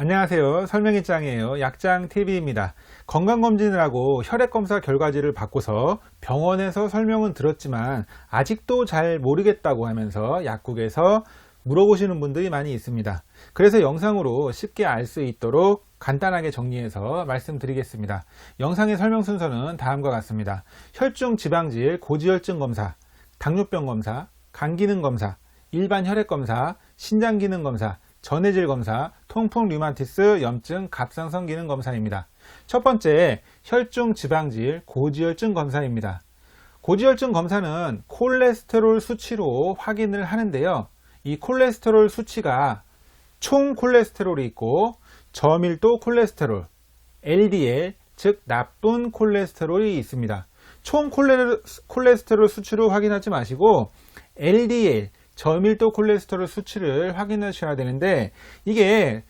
안녕하세요. 설명의짱이에요. 약장TV입니다. 건강검진을 하고 혈액검사 결과지를 받고서 병원에서 설명은 들었지만 아직도 잘 모르겠다고 하면서 약국에서 물어보시는 분들이 많이 있습니다. 그래서 영상으로 쉽게 알 수 있도록 간단하게 정리해서 말씀드리겠습니다. 영상의 설명 순서는 다음과 같습니다. 혈중 지방질, 고지혈증 검사, 당뇨병 검사, 간 기능 검사, 일반 혈액 검사, 신장 기능 검사, 전해질 검사, 통풍 류마티스, 염증, 갑상선 기능 검사입니다. 첫 번째, 혈중 지방질, 고지혈증 검사입니다. 고지혈증 검사는 콜레스테롤 수치로 확인을 하는데요. 이 콜레스테롤 수치가 총 콜레스테롤이 있고 저밀도 콜레스테롤, LDL, 즉 나쁜 콜레스테롤이 있습니다. 총 콜레스테롤 수치로 확인하지 마시고 LDL, 저밀도 콜레스테롤 수치를 확인하셔야 되는데, 이게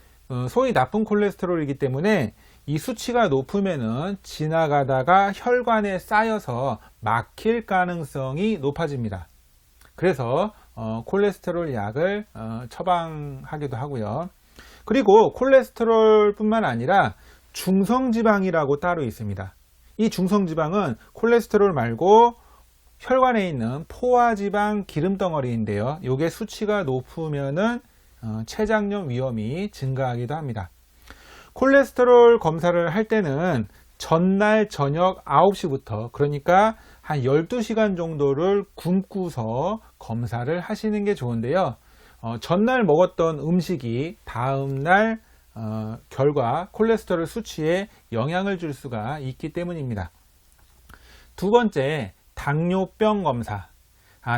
소위 나쁜 콜레스테롤이기 때문에 이 수치가 높으면은 지나가다가 혈관에 쌓여서 막힐 가능성이 높아집니다. 그래서 콜레스테롤 약을 처방하기도 하고요. 그리고 콜레스테롤 뿐만 아니라 중성지방이라고 따로 있습니다. 이 중성지방은 콜레스테롤 말고 혈관에 있는 포화지방 기름덩어리인데요. 이게 수치가 높으면은 췌장염 위험이 증가하기도 합니다. 콜레스테롤 검사를 할 때는 전날 저녁 9시부터, 그러니까 한 12시간 정도를 굶고서 검사를 하시는 게 좋은데요. 전날 먹었던 음식이 다음날 결과 콜레스테롤 수치에 영향을 줄 수가 있기 때문입니다. 두 번째, 당뇨병 검사.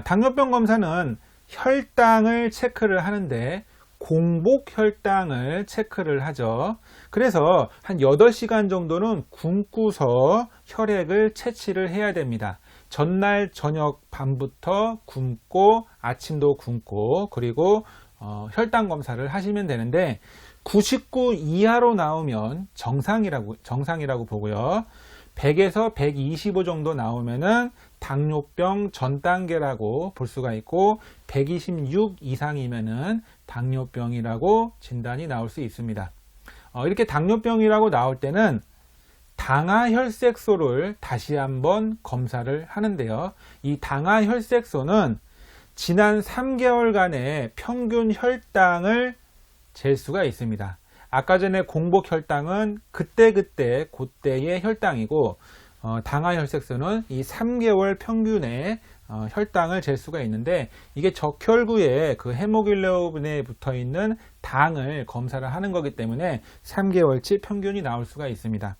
당뇨병 검사는 혈당을 체크를 하는데 공복 혈당을 체크를 하죠. 그래서 한 8시간 정도는 굶고서 혈액을 채취를 해야 됩니다. 전날 저녁 밤부터 굶고 아침도 굶고, 그리고 혈당 검사를 하시면 되는데 99 이하로 나오면 정상이라고 보고요. 100에서 125 정도 나오면은 당뇨병 전 단계라고 볼 수가 있고, 126 이상이면은 당뇨병이라고 진단이 나올 수 있습니다. 이렇게 당뇨병이라고 나올 때는 당하혈색소를 다시 한번 검사를 하는데요. 이 당하혈색소는 지난 3개월간의 평균 혈당을 잴 수가 있습니다. 아까 전에 공복 혈당은 그때의 혈당이고, 당하혈색소는 이 3개월 평균의 혈당을 잴 수가 있는데, 이게 적혈구에 그 헤모글로빈에 붙어 있는 당을 검사를 하는 거기 때문에 3개월치 평균이 나올 수가 있습니다.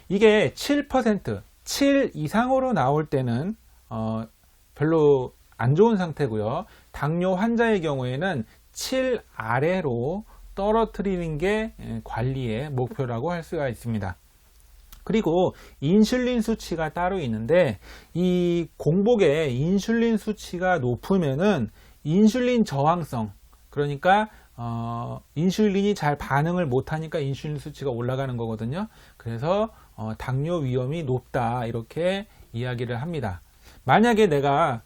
이게 7%, 7 이상으로 나올 때는 별로 안 좋은 상태고요. 당뇨 환자의 경우에는 7 아래로 떨어뜨리는 게 관리의 목표라고 할 수가 있습니다. 그리고 인슐린 수치가 따로 있는데, 이 공복에 인슐린 수치가 높으면은 인슐린 저항성, 그러니까 인슐린이 잘 반응을 못하니까 인슐린 수치가 올라가는 거거든요. 그래서 당뇨 위험이 높다, 이렇게 이야기를 합니다. 만약에 내가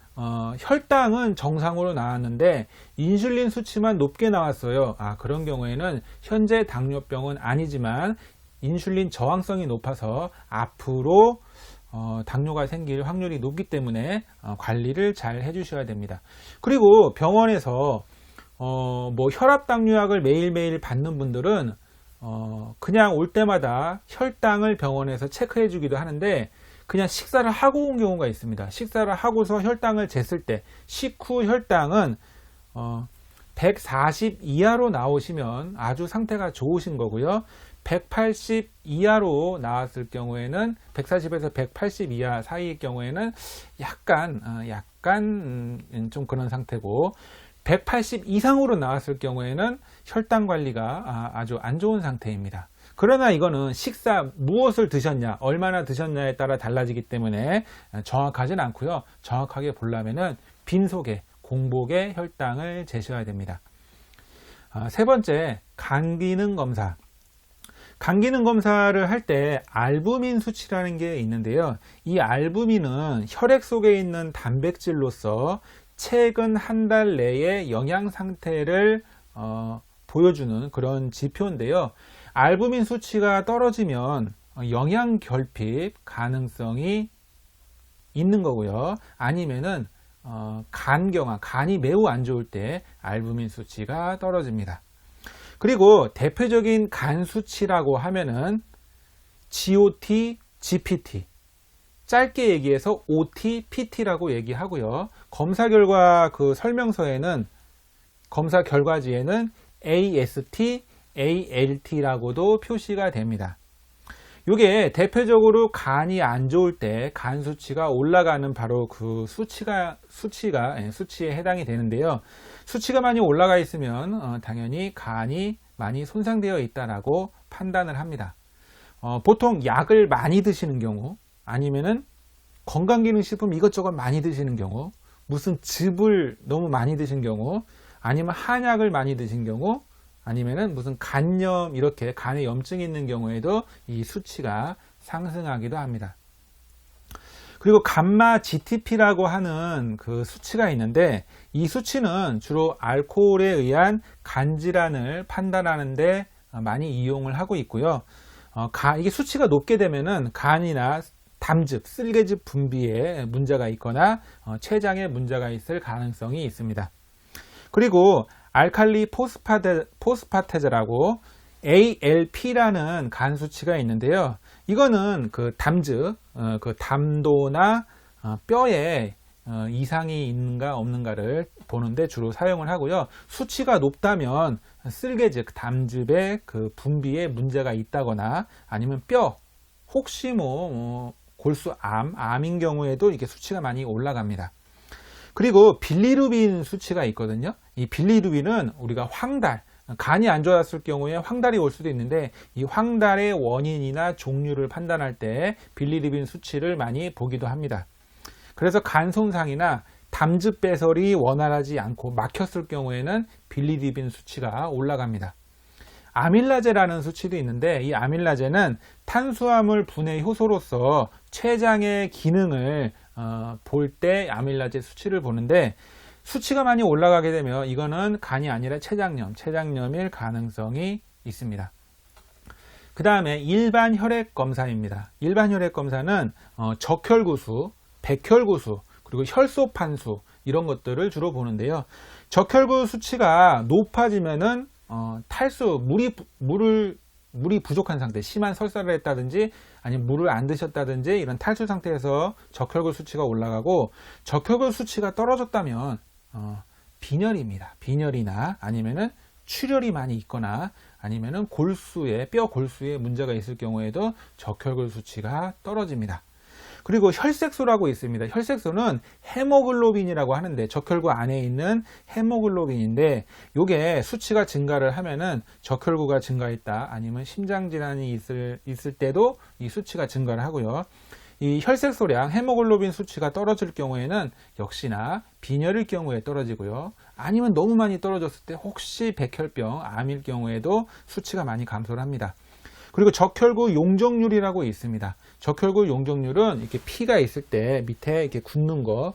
혈당은 정상으로 나왔는데 인슐린 수치만 높게 나왔어요. 그런 경우에는 현재 당뇨병은 아니지만 인슐린 저항성이 높아서 앞으로 당뇨가 생길 확률이 높기 때문에 관리를 잘 해주셔야 됩니다. 그리고 병원에서 뭐 혈압당뇨약을 매일매일 받는 분들은 그냥 올 때마다 혈당을 병원에서 체크해 주기도 하는데, 그냥 식사를 하고 온 경우가 있습니다. 식사를 하고서 혈당을 쟀을 때 식후 혈당은 140 이하로 나오시면 아주 상태가 좋으신 거고요. 180 이하로 나왔을 경우에는, 140에서 180 이하 사이의 경우에는 약간 좀 그런 상태고, 180 이상으로 나왔을 경우에는 혈당 관리가 아주 안 좋은 상태입니다. 그러나 이거는 식사 무엇을 드셨냐, 얼마나 드셨냐에 따라 달라지기 때문에 정확하진 않고요. 정확하게 보려면은 빈속에 공복에 혈당을 재셔야 됩니다. 세 번째, 간 기능 검사. 간 기능 검사를 할 때 알부민 수치라는 게 있는데요. 이 알부민은 혈액 속에 있는 단백질로서 최근 한 달 내에 영양 상태를 보여주는 그런 지표인데요. 알부민 수치가 떨어지면 영양 결핍 가능성이 있는 거고요. 아니면은 간경화, 간이 매우 안 좋을 때 알부민 수치가 떨어집니다. 그리고 대표적인 간 수치라고 하면은 GOT, GPT, 짧게 얘기해서 OT, PT라고 얘기하고요. 검사 결과 그 설명서에는, 검사 결과지에는 AST, ALT라고도 표시가 됩니다. 이게 대표적으로 간이 안 좋을 때 간 수치가 올라가는 바로 그 수치에 해당이 되는데요. 수치가 많이 올라가 있으면 당연히 간이 많이 손상되어 있다라고 판단을 합니다. 보통 약을 많이 드시는 경우, 아니면은 건강기능식품 이것저것 많이 드시는 경우, 무슨 즙을 너무 많이 드신 경우, 아니면 한약을 많이 드신 경우, 아니면은 무슨 간염, 이렇게 간에 염증이 있는 경우에도 이 수치가 상승하기도 합니다. 그리고 감마 GTP라고 하는 그 수치가 있는데, 이 수치는 주로 알코올에 의한 간 질환을 판단하는데 많이 이용을 하고 있고요. 이게 수치가 높게 되면은 간이나 담즙, 쓸개즙 분비에 문제가 있거나 췌장에 문제가 있을 가능성이 있습니다. 그리고 알칼리 포스파테즈라고 ALP라는 간 수치가 있는데요. 이거는 그 담즙, 그 담도나 뼈에 이상이 있는가 없는가를 보는데 주로 사용을 하고요. 수치가 높다면 쓸개즙, 담즙의 그 분비에 문제가 있다거나, 아니면 뼈, 혹시 골수암인 경우에도 이게 수치가 많이 올라갑니다. 그리고 빌리루빈 수치가 있거든요. 이 빌리루빈은 우리가 황달, 간이 안 좋았을 경우에 황달이 올 수도 있는데, 이 황달의 원인이나 종류를 판단할 때 빌리루빈 수치를 많이 보기도 합니다. 그래서 간 손상이나 담즙 배설이 원활하지 않고 막혔을 경우에는 빌리루빈 수치가 올라갑니다. 아밀라제라는 수치도 있는데, 이 아밀라제는 탄수화물 분해 효소로서 췌장의 기능을 볼 때 아밀라제 수치를 보는데, 수치가 많이 올라가게 되면 이거는 간이 아니라 췌장염일 가능성이 있습니다. 그 다음에 일반 혈액 검사입니다. 일반 혈액 검사는 적혈구수, 백혈구수, 그리고 혈소판수, 이런 것들을 주로 보는데요. 적혈구 수치가 높아지면은 탈수, 물이 부족한 상태, 심한 설사를 했다든지 아니면 물을 안 드셨다든지 이런 탈수 상태에서 적혈구 수치가 올라가고, 적혈구 수치가 떨어졌다면 빈혈입니다. 빈혈이나 아니면은 출혈이 많이 있거나, 아니면은 뼈 골수에 문제가 있을 경우에도 적혈구 수치가 떨어집니다. 그리고 혈색소라고 있습니다. 혈색소는 헤모글로빈이라고 하는데, 적혈구 안에 있는 헤모글로빈인데, 이게 수치가 증가를 하면은 적혈구가 증가했다, 아니면 심장질환이 있을 때도 이 수치가 증가를 하고요. 이 혈색소량, 헤모글로빈 수치가 떨어질 경우에는 역시나 빈혈일 경우에 떨어지고요. 아니면 너무 많이 떨어졌을 때 혹시 백혈병, 암일 경우에도 수치가 많이 감소를 합니다. 그리고 적혈구 용적률이라고 있습니다. 적혈구 용적률은 이렇게 피가 있을 때 밑에 이렇게 굳는 거,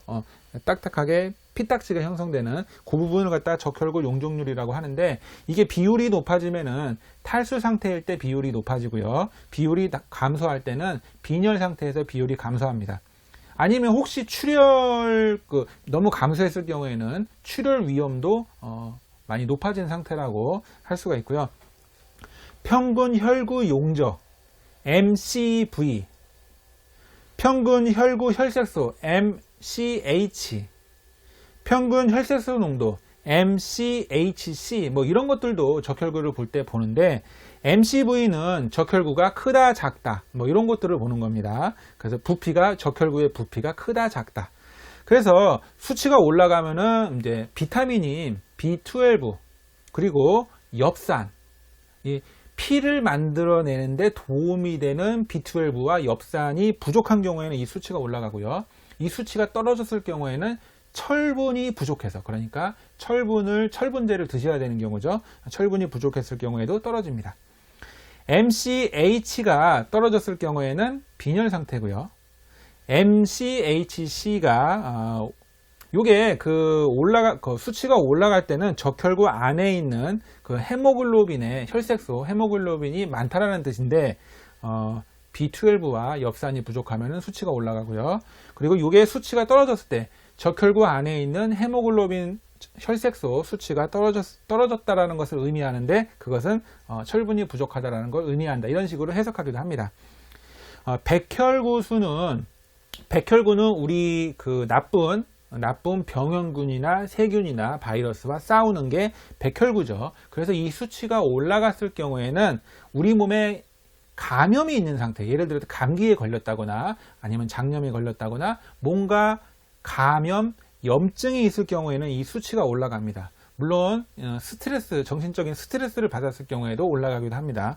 딱딱하게 피딱지가 형성되는 그 부분을 갖다 적혈구 용적률이라고 하는데, 이게 비율이 높아지면은 탈수 상태일 때 비율이 높아지고요. 비율이 감소할 때는 빈혈 상태에서 비율이 감소합니다. 아니면 혹시 너무 감소했을 경우에는 출혈 위험도 많이 높아진 상태라고 할 수가 있고요. 평균 혈구 용적 MCV, 평균 혈구 혈색소 MCH, 평균 혈색소 농도 MCHC, 이런 것들도 적혈구를 볼 때 보는데, MCV는 적혈구가 크다 작다 이런 것들을 보는 겁니다. 그래서 적혈구의 부피가 크다 작다. 그래서 수치가 올라가면은 이제 비타민인 B12, 그리고 엽산, 이 피를 만들어내는데 도움이 되는 B12와 엽산이 부족한 경우에는 이 수치가 올라가고요. 이 수치가 떨어졌을 경우에는 철분이 부족해서, 그러니까 철분제를 드셔야 되는 경우죠. 철분이 부족했을 경우에도 떨어집니다. MCH가 떨어졌을 경우에는 빈혈 상태고요. MCHC가 요게 수치가 올라갈 때는 적혈구 안에 있는 그 헤모글로빈의 혈색소, 헤모글로빈이 많다라는 뜻인데, B12와 엽산이 부족하면 수치가 올라가고요. 그리고 요게 수치가 떨어졌을 때 적혈구 안에 있는 헤모글로빈 혈색소 수치가 떨어졌다라는 것을 의미하는데, 그것은 철분이 부족하다라는 걸 의미한다. 이런 식으로 해석하기도 합니다. 백혈구는 우리 그 나쁜 병원균이나 세균이나 바이러스와 싸우는 게 백혈구죠. 그래서 이 수치가 올라갔을 경우에는 우리 몸에 감염이 있는 상태, 예를 들어서 감기에 걸렸다거나 아니면 장염에 걸렸다거나 뭔가 감염, 염증이 있을 경우에는 이 수치가 올라갑니다. 물론 정신적인 스트레스를 받았을 경우에도 올라가기도 합니다.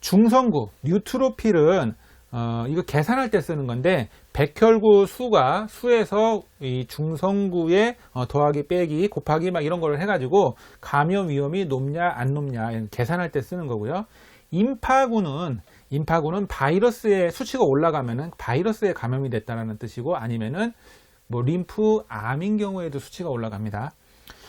중성구, 뉴트로필은 이거 계산할 때 쓰는 건데, 백혈구 수에서 이 중성구에 더하기 빼기 곱하기 막 이런 걸 해가지고 감염 위험이 높냐 안 높냐 계산할 때 쓰는 거고요. 임파구는 바이러스의 수치가 올라가면은 바이러스에 감염이 됐다는 뜻이고, 아니면은 뭐 림프암인 경우에도 수치가 올라갑니다.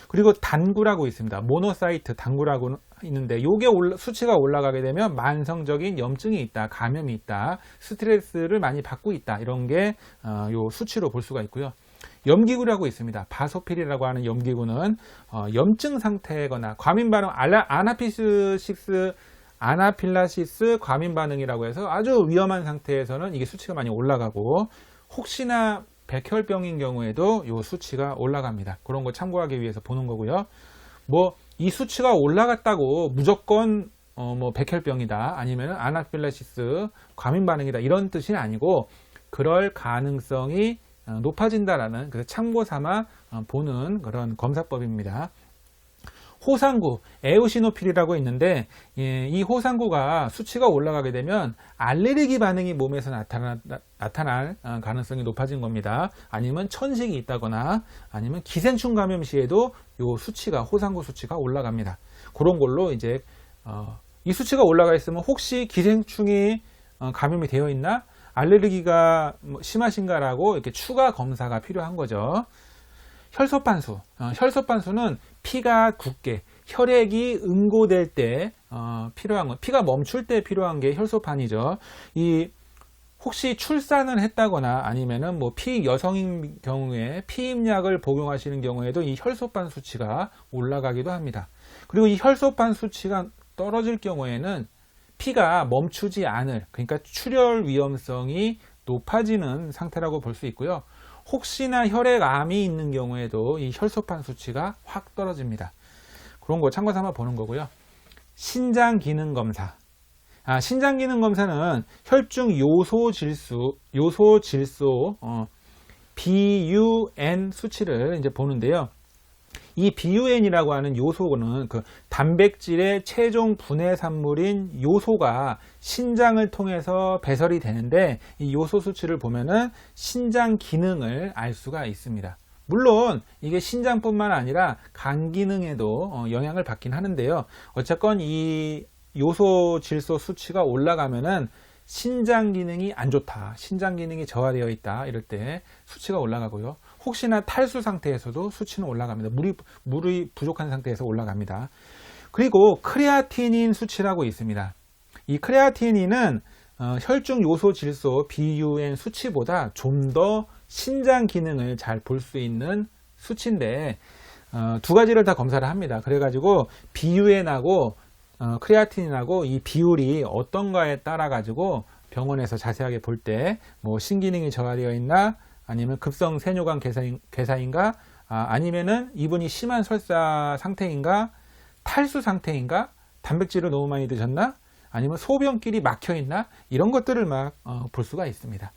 그리고 단구라고 있습니다. 모노사이트 단구라고 있는데, 요게 수치가 올라가게 되면 만성적인 염증이 있다, 감염이 있다, 스트레스를 많이 받고 있다, 이런 게 요 수치로 볼 수가 있고요. 염기구라고 있습니다. 바소필이라고 하는 염기구는 염증 상태거나 과민 반응, 아나필라시스 과민 반응이라고 해서 아주 위험한 상태에서는 이게 수치가 많이 올라가고, 혹시나 백혈병인 경우에도 이 수치가 올라갑니다. 그런 거 참고하기 위해서 보는 거고요. 뭐 이 수치가 올라갔다고 무조건 뭐 백혈병이다, 아니면 아나필라시스 과민 반응이다, 이런 뜻이 아니고, 그럴 가능성이 높아진다라는, 그래서 참고 삼아 보는 그런 검사법입니다. 호상구, 에오시노필이라고 있는데, 이 호상구가 수치가 올라가게 되면 알레르기 반응이 몸에서 나타날 가능성이 높아진 겁니다. 아니면 천식이 있다거나 아니면 기생충 감염 시에도 요 수치가, 호상구 수치가 올라갑니다. 그런 걸로 이제 이 수치가 올라가 있으면 혹시 기생충이 감염이 되어 있나, 알레르기가 심하신가라고 이렇게 추가 검사가 필요한 거죠. 혈소판수는 피가 굳게, 혈액이 응고될 때 필요한 거, 피가 멈출 때 필요한 게 혈소판이죠. 혹시 출산을 했다거나 아니면은 뭐 피여성인 경우에 피임약을 복용하시는 경우에도 이 혈소판 수치가 올라가기도 합니다. 그리고 이 혈소판 수치가 떨어질 경우에는 피가 멈추지 않을, 그러니까 출혈 위험성이 높아지는 상태라고 볼 수 있고요. 혹시나 혈액암이 있는 경우에도 이 혈소판 수치가 확 떨어집니다. 그런 거 참고 삼아 보는 거고요. 신장 기능 검사. 신장 기능 검사는 혈중 요소 질소 BUN 수치를 이제 보는데요. 이 BUN이라고 하는 요소는 그 단백질의 최종 분해 산물인 요소가 신장을 통해서 배설이 되는데, 이 요소 수치를 보면은 신장 기능을 알 수가 있습니다. 물론 이게 신장뿐만 아니라 간 기능에도 영향을 받긴 하는데요. 어쨌건 이 요소 질소 수치가 올라가면은 신장 기능이 안 좋다, 신장 기능이 저하되어 있다, 이럴 때 수치가 올라가고요. 혹시나 탈수 상태에서도 수치는 올라갑니다. 물이 부족한 상태에서 올라갑니다. 그리고 크레아티닌 수치라고 있습니다. 이 크레아티닌은 혈중 요소 질소 BUN 수치보다 좀 더 신장 기능을 잘 볼 수 있는 수치인데, 두 가지를 다 검사를 합니다. 그래가지고 BUN하고 크레아티닌하고 이 비율이 어떤가에 따라 가지고 병원에서 자세하게 볼 때 뭐 신기능이 저하되어 있나, 아니면 급성 세뇨관 괴사인가, 아니면은 이분이 심한 설사 상태인가, 탈수 상태인가, 단백질을 너무 많이 드셨나, 아니면 소변길이 막혀 있나, 이런 것들을 막 볼 수가 있습니다.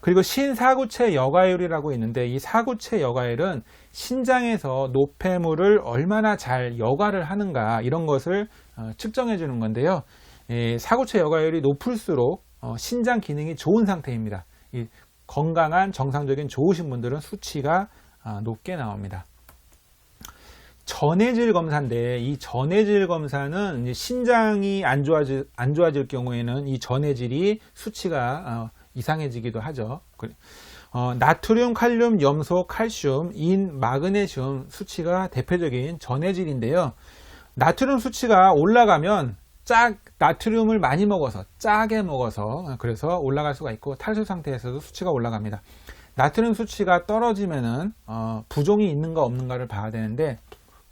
그리고 신사구체 여과율이라고 있는데, 이 사구체 여과율은 신장에서 노폐물을 얼마나 잘 여과를 하는가, 이런 것을 측정해 주는 건데요. 사구체 여과율이 높을수록 신장 기능이 좋은 상태입니다. 건강한 정상적인 좋으신 분들은 수치가 높게 나옵니다. 전해질 검사인데, 이 전해질 검사는 이제 신장이 안 좋아질 경우에는 이 전해질이 수치가 이상해지기도 하죠. 나트륨, 칼륨, 염소, 칼슘, 인, 마그네슘 수치가 대표적인 전해질인데요. 나트륨 수치가 올라가면 나트륨을 많이 먹어서 짜게 먹어서 그래서 올라갈 수가 있고, 탈수 상태에서도 수치가 올라갑니다. 나트륨 수치가 떨어지면은 부종이 있는가 없는가를 봐야 되는데,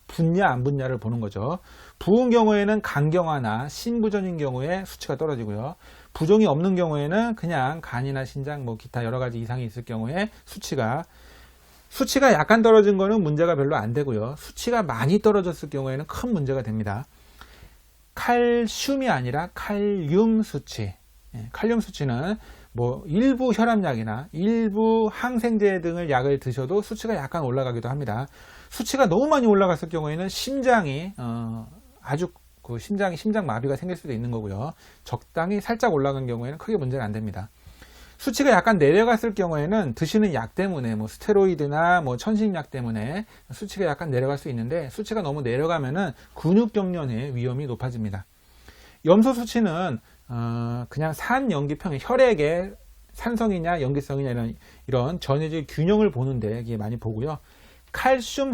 붓냐 안 붓냐를 보는 거죠. 부은 경우에는 간경화나 신부전인 경우에 수치가 떨어지고요. 부종이 없는 경우에는 그냥 간이나 신장, 기타 여러 가지 이상이 있을 경우에 수치가 약간 떨어진 거는 문제가 별로 안 되고요. 수치가 많이 떨어졌을 경우에는 큰 문제가 됩니다. 칼슘이 아니라 칼륨 수치. 칼륨 수치는 일부 혈압약이나 일부 항생제 등을 약을 드셔도 수치가 약간 올라가기도 합니다. 수치가 너무 많이 올라갔을 경우에는 심장이 심장 마비가 생길 수도 있는 거고요. 적당히 살짝 올라간 경우에는 크게 문제는 안 됩니다. 수치가 약간 내려갔을 경우에는 드시는 약 때문에 스테로이드나 천식약 때문에 수치가 약간 내려갈 수 있는데, 수치가 너무 내려가면은 근육경련의 위험이 높아집니다. 염소 수치는 그냥 산염기평, 혈액의 산성이냐 염기성이냐 이런 전해질 균형을 보는데 이게 많이 보고요. 칼슘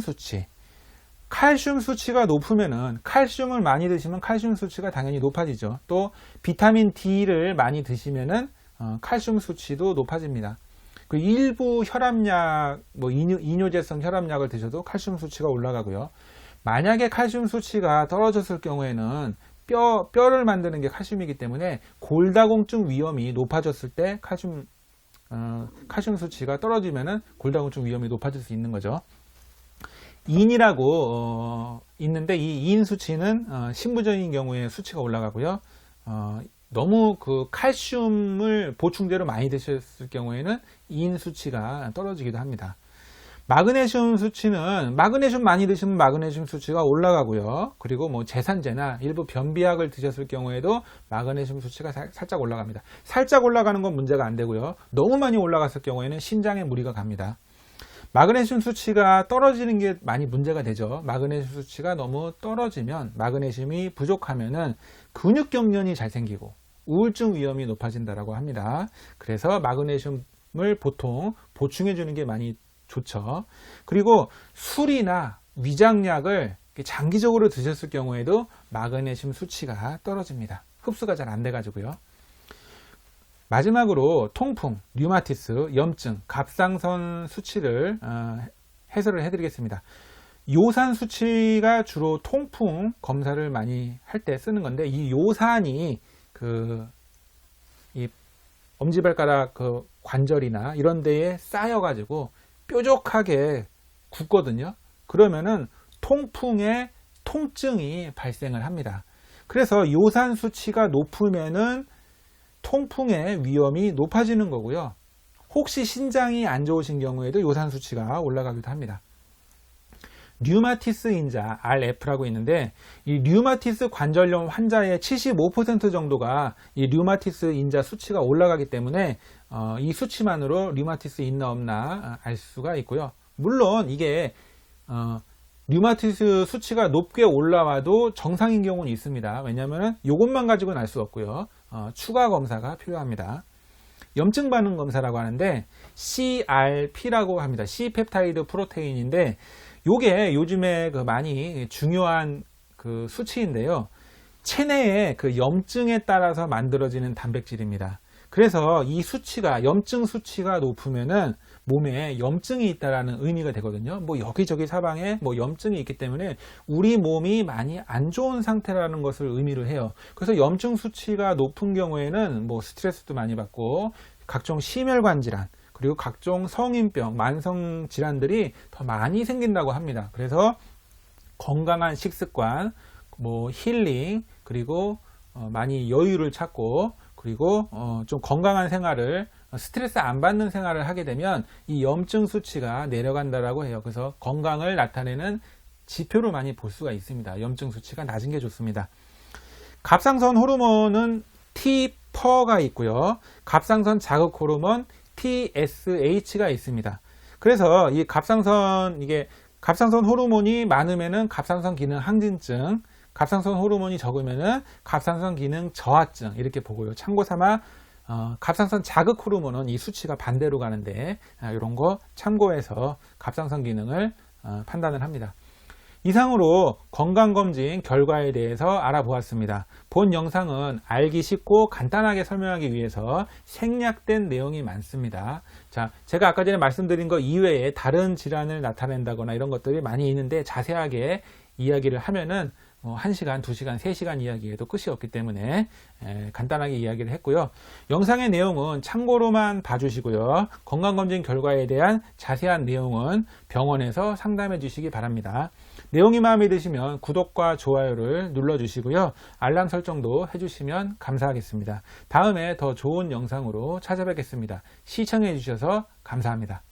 수치가 높으면은, 칼슘을 많이 드시면 칼슘 수치가 당연히 높아지죠. 또 비타민 D를 많이 드시면은 칼슘 수치도 높아집니다. 그 일부 혈압약, 이뇨제성 혈압약을 드셔도 칼슘 수치가 올라가고요. 만약에 칼슘 수치가 떨어졌을 경우에는 뼈를 만드는 게 칼슘이기 때문에 골다공증 위험이 높아졌을 때 칼슘 수치가 떨어지면은 골다공증 위험이 높아질 수 있는 거죠. 인이라고 있는데, 이 인 수치는 신부전인 경우에 수치가 올라가고요. 너무 칼슘을 보충제로 많이 드셨을 경우에는 인 수치가 떨어지기도 합니다. 마그네슘 수치는 마그네슘 많이 드시면 마그네슘 수치가 올라가고요. 그리고 제산제나 일부 변비약을 드셨을 경우에도 마그네슘 수치가 살짝 올라갑니다. 살짝 올라가는 건 문제가 안 되고요. 너무 많이 올라갔을 경우에는 심장에 무리가 갑니다. 마그네슘 수치가 떨어지는 게 많이 문제가 되죠. 마그네슘 수치가 너무 떨어지면, 마그네슘이 부족하면은 근육경련이 잘 생기고 우울증 위험이 높아진다고 합니다. 그래서 마그네슘을 보통 보충해 주는 게 많이 좋죠. 그리고 술이나 위장약을 장기적으로 드셨을 경우에도 마그네슘 수치가 떨어집니다. 흡수가 잘 안 돼가지고요. 마지막으로 통풍, 류마티스, 염증, 갑상선 수치를 해설을 해드리겠습니다. 요산 수치가 주로 통풍 검사를 많이 할 때 쓰는 건데, 이 요산이 이 엄지발가락 관절이나 이런 데에 쌓여가지고 뾰족하게 굳거든요. 그러면은 통풍에 통증이 발생을 합니다. 그래서 요산 수치가 높으면은 통풍의 위험이 높아지는 거고요. 혹시 신장이 안 좋으신 경우에도 요산 수치가 올라가기도 합니다. 류마티스 인자, RF라고 있는데, 이 류마티스 관절염 환자의 75% 정도가 이 류마티스 인자 수치가 올라가기 때문에 이 수치만으로 류마티스 있나 없나 알 수가 있고요. 물론 이게 류마티스 수치가 높게 올라와도 정상인 경우는 있습니다. 왜냐하면 이것만 가지고는 알 수 없고요. 추가 검사가 필요합니다. 염증 반응 검사라고 하는데, CRP라고 합니다. C펩타이드 프로테인인데, 요게 요즘에 많이 중요한 수치인데요. 체내의 염증에 따라서 만들어지는 단백질입니다. 그래서 이 수치가, 염증 수치가 높으면은 몸에 염증이 있다라는 의미가 되거든요. 여기저기 사방에 염증이 있기 때문에 우리 몸이 많이 안 좋은 상태라는 것을 의미를 해요. 그래서 염증 수치가 높은 경우에는 스트레스도 많이 받고 각종 심혈관 질환, 그리고 각종 성인병, 만성 질환들이 더 많이 생긴다고 합니다. 그래서 건강한 식습관, 힐링, 그리고 많이 여유를 찾고, 그리고 좀 건강한 생활을, 스트레스 안 받는 생활을 하게 되면 이 염증 수치가 내려간다라고 해요. 그래서 건강을 나타내는 지표로 많이 볼 수가 있습니다. 염증 수치가 낮은 게 좋습니다. 갑상선 호르몬은 T-PO가 있고요. 갑상선 자극 호르몬 TSH가 있습니다. 그래서 이 갑상선 호르몬이 많으면은 갑상선 기능 항진증, 갑상선 호르몬이 적으면은 갑상선 기능 저하증, 이렇게 보고요. 참고 삼아 갑상선 자극 호르몬은 이 수치가 반대로 가는데 이런 거 참고해서 갑상선 기능을 판단을 합니다. 이상으로 건강검진 결과에 대해서 알아보았습니다. 본 영상은 알기 쉽고 간단하게 설명하기 위해서 생략된 내용이 많습니다. 자, 제가 아까 전에 말씀드린 거 이외에 다른 질환을 나타낸다거나 이런 것들이 많이 있는데 자세하게 이야기를 하면은 1시간, 2시간, 3시간 이야기에도 끝이 없기 때문에 간단하게 이야기를 했고요. 영상의 내용은 참고로만 봐주시고요. 건강검진 결과에 대한 자세한 내용은 병원에서 상담해 주시기 바랍니다. 내용이 마음에 드시면 구독과 좋아요를 눌러주시고요. 알람 설정도 해주시면 감사하겠습니다. 다음에 더 좋은 영상으로 찾아뵙겠습니다. 시청해 주셔서 감사합니다.